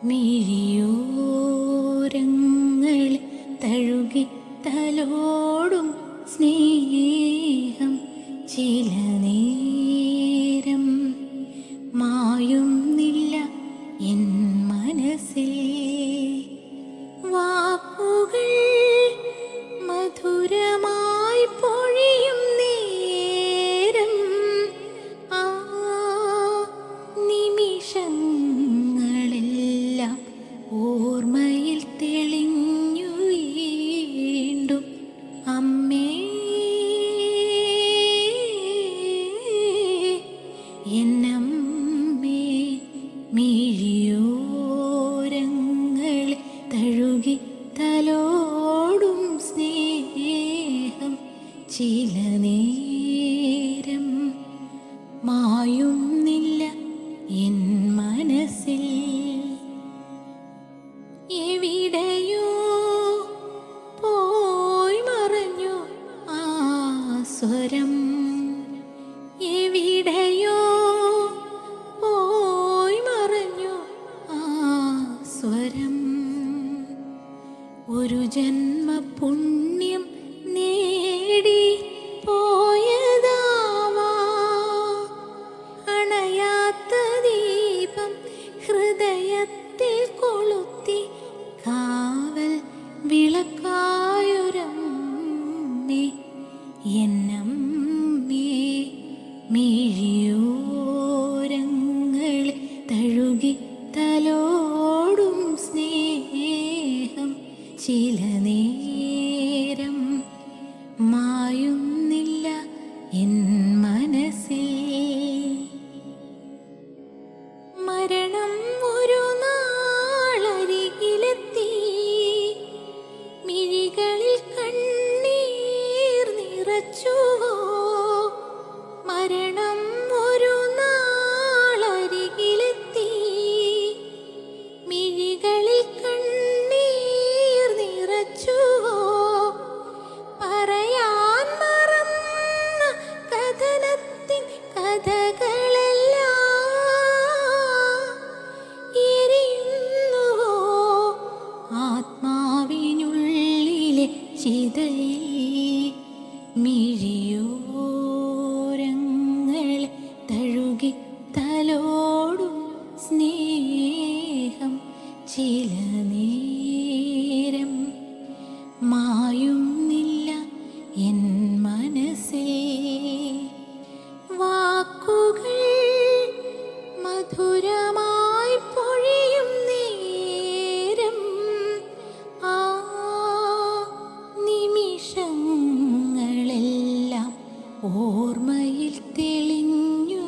മിഴിയോരങ്ങൾ തഴുകി തലോടും സ്നേഹം ചില നേരം മായുന്നില്ല എൻ മനസ്സിൽ. വാക്കുകൾ മധുരമായി പൊഴിയും നേരം ആ നിമിഷങ്ങളെല്ലാം ഓർമ്മയിൽ തെളിഞ്ഞു വീണ്ടും. അമ്മേ, എന്നമ്മേ, മിഴിയോരങ്ങൾ തഴുകി തലോടും സ്നേഹം ചില നേരം മായുന്നില്ല എൻ മനസ്സിൽ. എവിടെയോ പോയി മറഞ്ഞു ആ സ്വരം, എവിടെയോ പോയി മറഞ്ഞു ആ സ്വരം. ഒരു ജന്മ പുണ്യം നേടി പോയതാവാ അണയാത്ത ദീപം ഹൃദയത്തിൽ കൊളുത്തി കാവൽ വിളക്കായൊരമ്മേ, എന്നമ്മേ, മിഴിയോരങ്ങൾ തഴുകി തലോടും സ്നേഹം ചില നേരം മായുന്നില്ല എൻ മനസ്സിൽ. മരണം ഒരു നാളരികിലെത്തി, മിഴികളിൽ കണ്ണീർ നിറച്ചുവോ. മരണം ഒരു നാളരികിലെത്തി, മിഴികളിൽ കണ്ണീർ നിറച്ചുവോ. പറയാൻ മറന്ന കഥനത്തിൻ കഥകളെല്ലാം എരിയുന്നുവോ ആത്മാവിനുള്ളിലെ ചിതയിൽ. മിഴിയോരങ്ങൾ തഴുകി തലോടും സ്നേഹം ചില നേരം മായുന്നില്ല എൻ മനസ്സിൽ. വാക്കുകൾ മധുരമായി പൊഴിയും നേരം ആ നിമിഷങ്ങളെല്ലാം ഓർമ്മയിൽ തെളിഞ്ഞു